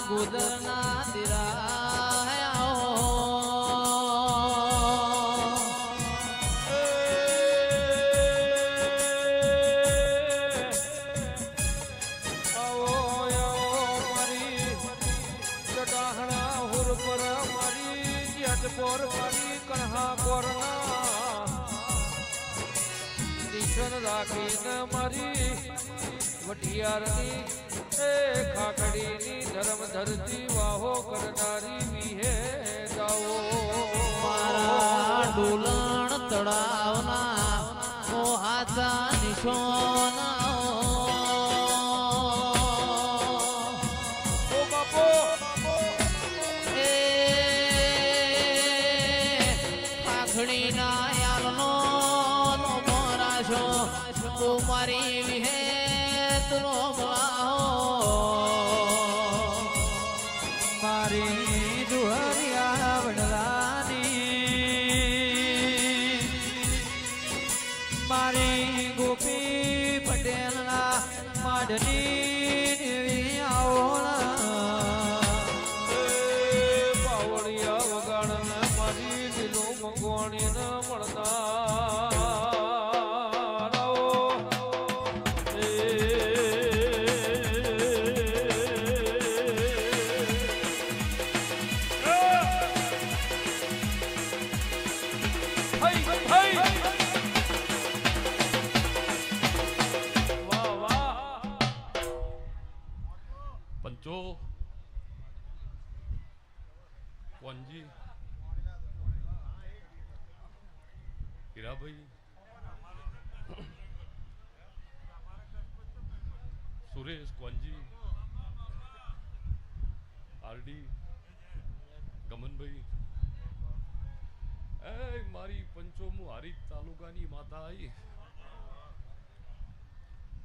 ગુદરના દિરાયા પોર મારી કણહા કોરના દિશન રાખીને મારી વટિયારની એ ખાખડીની ધર્મ ધરતી વાહો કરનારી વિહે જાઓ મારા ડોલણ તળાવના મોહાતા નિશોના મારી વિહેત નો મારી દુહરિયા વડલાની મારી ગોપી પટેલના માડની દેવી આવોળા પાવળિયા વગાડને મારી દિલો મગવાણી ન મળતા पंचो वंजी हीरा भाई सुरेश क्वंजी आरडी गमन भाई ए मारी पंचो मुहारी तालुकानी माता आई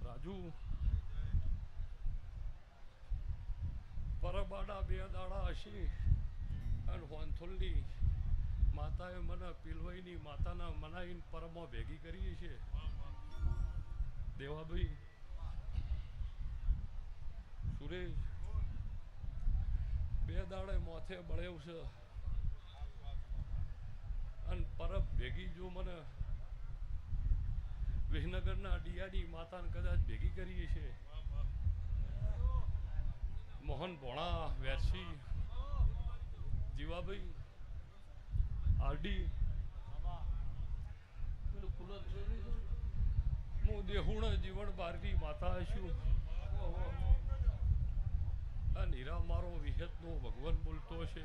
राजू પરબાડા બે દાડા હશે અને હોનથુલની માતાએ મને પીલવાઈની માતાના મનાઈને પરમો ભેગી કરી છે દેવાભાઈ સુરેશ બે દાડે મોથે બળેવ છે અને પરબ ભેગી જો મને વિહનગરના ડિયાની માતાને કદાચ ભેગી કરી છે મોહન ભોણા વેરસી જીવાભાઈ આરડી હું દેહુણ જીવન બારની માતા છું આ નીરા મારો વિહેતનો ભગવાન બોલતો છે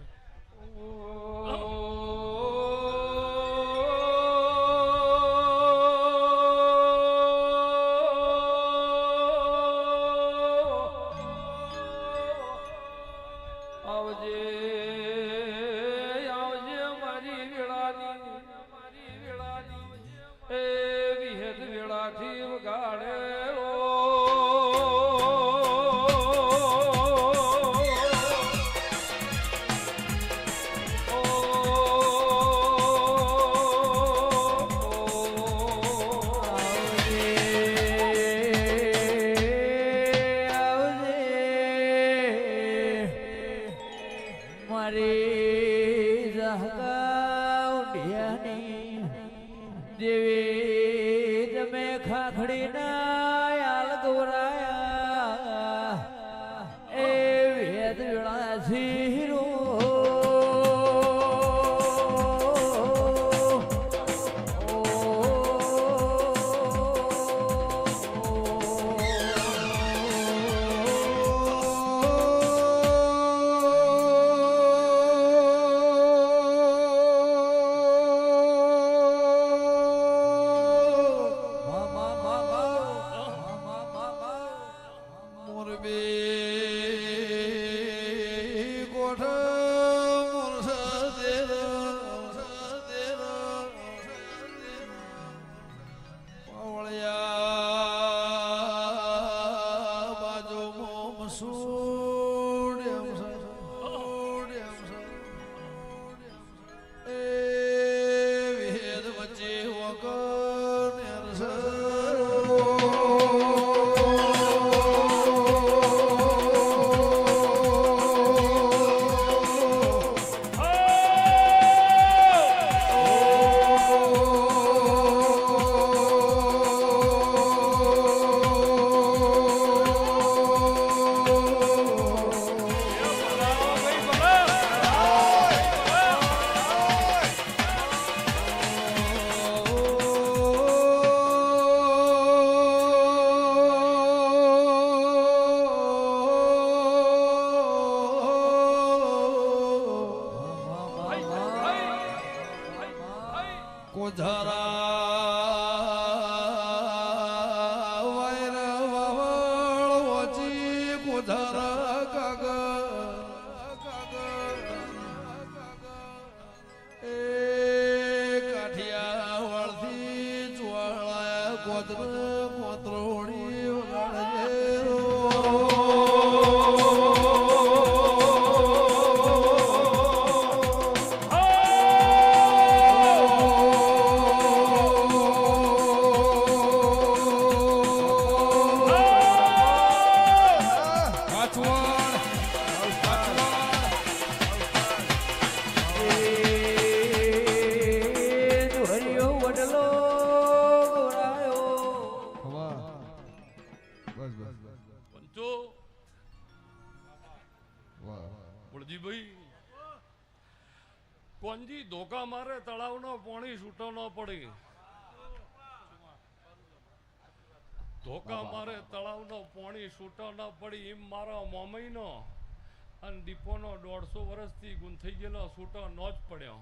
દેવી તમે ખાખડી ના યાલ ગોરાયા એ વેદ વેળા શીરો વૈર વવળ ઓછી કુધરા એ કાઠિયાવાડથી જ્વાળા ગોત્ર મોત્રોણી પંચો વળજીભાઈ કોંજી ધોકા મારે તળાવનો પાણી છૂટો ન પડે ધોકા મારે તળાવનો પાણી છૂટો ન પડી એમ મારા મોમઈનો અને દીપોનો 150 વર્ષથી ગુંથઈ ગયેલો છૂટો ન જ પડ્યો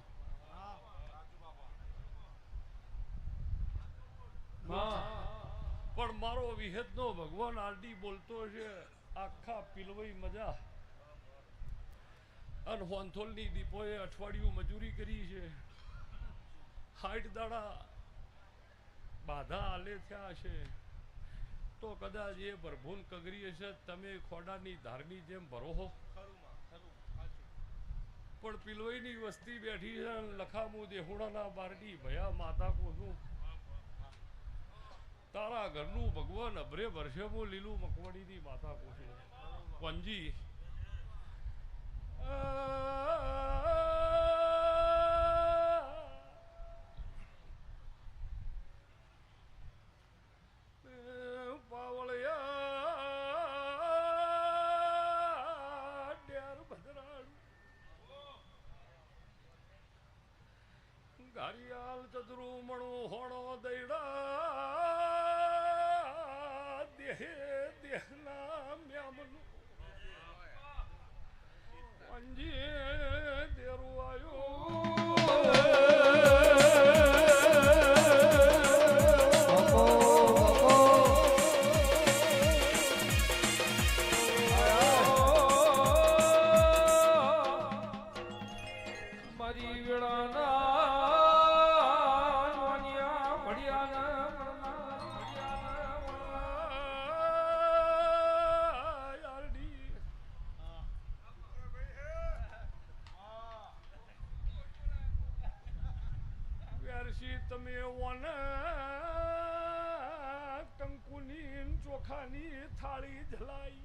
પણ મારો વિહેતનો ભગવાન આરડી બોલતો છે આખા પીલવઈ મજા અને હોનથોલની દીપોએ અઠવાડિયું મજૂરી કરી છે 60 દાડા બાધા આલે થયા છે તો કદાચ એ ભરભૂન કગરી હશે તમે ખોડાની ધારની જેમ ભરો હો પણ પીલવઈની વસ્તી બેઠી છે લખામું દેહુડાના બારડી ભયા માતા કોનું તારા ઘરનું ભગવાન અભરે વર્ષેમાં લીલું મકવાડીની માતા પૂછે પંજી પાવળિયા ડેર ભદ્રાળ ઘારિયાલ ચદરું મણું હોણો દૈડા દેહના મ્યામનું અંજી દેરું મારી વેળાના તમે કંકુની ચોખાની થાળી જલાઈ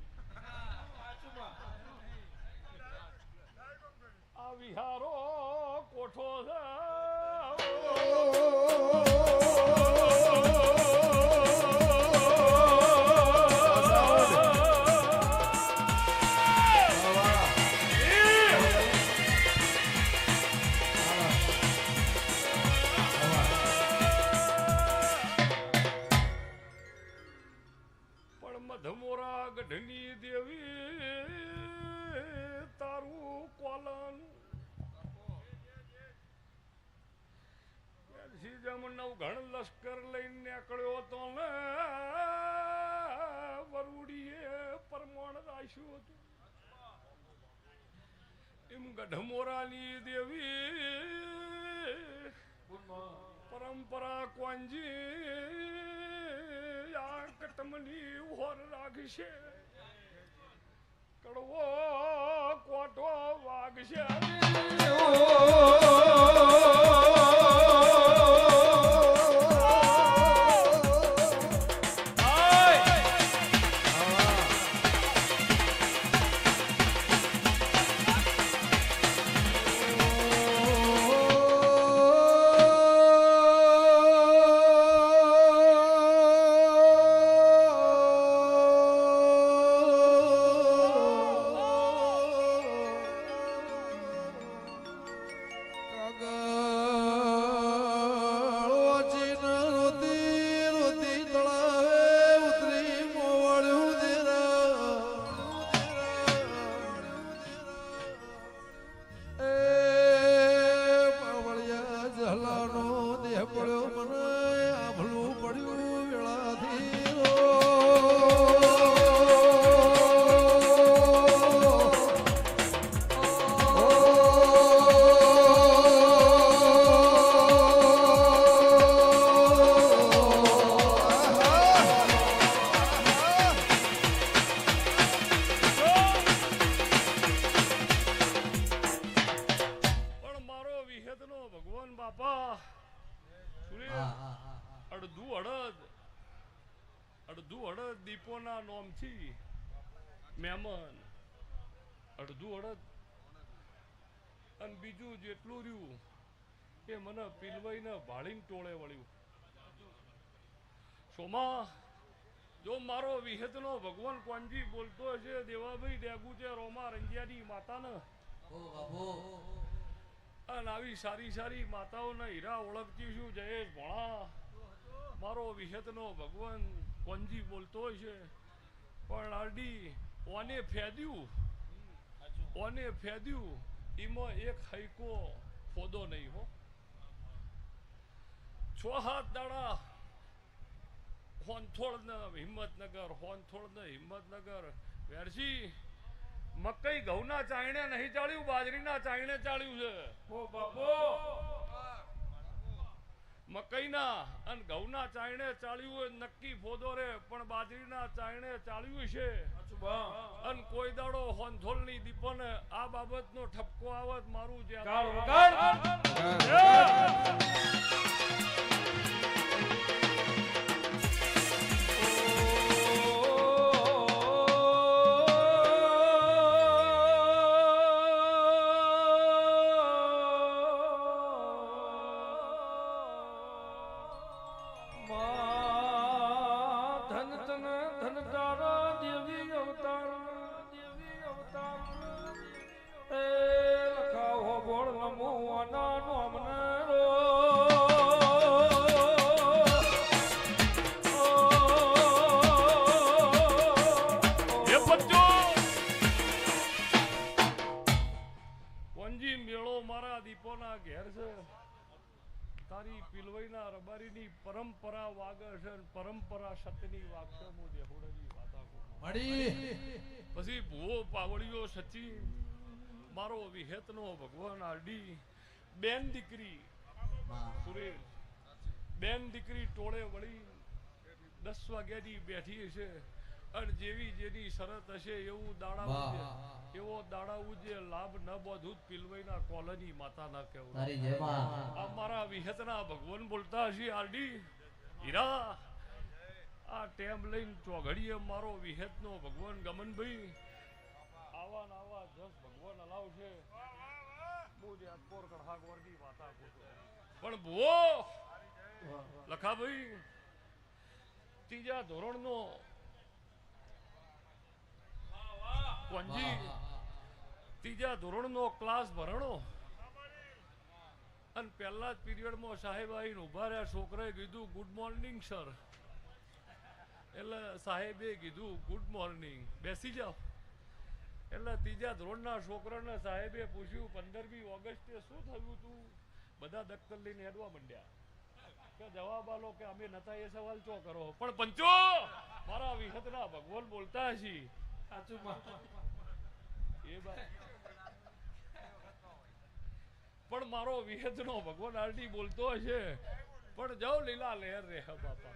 આ વિહારો કોઠો મધમોરા ગઢની દેવી તારું કોલન જેમ નવઘણ લશ્કર લઈને નીકળ્યો તો ને વરુડીએ પરમણ રાખ્યું હતું એમ ગઢમોરાની દેવી પરંપરા કોંજી આ કટમની હોર રાખશે કડવો કોટો વાગશે અડધું હળદ દીપોના નોમથી મહેમાન અડધું હળદ અને બીજું જેટલું રહ્યું એ મને પીલવાઈને ભાળીને ટોળે વળ્યું. સોમા જો મારો વિહતનો ભગવાન કોણજી બોલતો હશે દેવાભાઈ ડેગુ છે રોમા રંજિયાની માતાને અને આવી સારી સારી માતાઓના હીરા ઓળખતી છું જયેશ ભોળા મારો વિહતનો ભગવાન કોણજી બોલતો હશે પણ આરડી ઓને ફેદ્યું એમાં એક હૈકો ફોદો નહીં હો 6-7 દાડા હોનથોડ ને હિંમતનગર વેરસી મકઈ ઘઉંના ચાયણે નહીં ચાલ્યું બાજરીના ચાયણે ચાલ્યું છે. ઓ બાપુ મકઈના અને ઘઉંના ચાયણે ચાલ્યું હોય નક્કી ફોદો રે પણ બાજરીના ચાયણે ચાલ્યું છે અને કોઈ દાડો હોનથોલની દીપોને આ બાબતનો ઠપકો આવત મારું જે તારી પીલવાઈના રબારીની પરંપરા વાગે છે પરંપરા સતની વાગશે હું દેહુડાની વાતા પછી ભૂવો પાવળીઓ સચી મારો વિહેતનો ભગવાન આરડી બેન દીકરી સુરેશ બેન દીકરી ટોળે વળી 10 વાગ્યાની બેઠી છે અને જેવી જેની શરત હશે એવું દાડા ઉજે લાભ ન બધું પીલવાઈના કોલોની માતા ના કહેવું અમારા વિહતના ભગવાન બોલતા હશે આરડી હીરા આ ટેમ લઈને ચોઘડીએ મારો વિહતનો ભગવાન ગમનભાઈ આવા ને આવા જસ ભગવાન હલાવશે હું જે અકોર કઢાગોરની વાતા પણ ભૂવો લખાભાઈ 3જા ધોરણનો કોણજી 3જા ધોરણનો ક્લાસ ભરણો અને પહેલા જ પીરિયડમાં સાહેબ આવીને ઉભા રહ્યા છોકરાએ કીધું ગુડ મોર્નિંગ સર એટલે સાહેબે કીધું ગુડ મોર્નિંગ બેસી જાઓ એટલે 3જા ધોરણના છોકરાને સાહેબે પૂછ્યું 15મી ઓગસ્ટે શું થયું તું બધા દફતર લઈને હેડવા માંડ્યા કે જવાબ આલો કે અમે નતા એ સવાલ ચો કરો પણ પંચો મારા વિહતના ભગવાન બોલતા હશે પણ મારો વિહતનો ભગવાન આરડી બોલતો હશે પણ જાઓ લીલા લહેર રે બાપા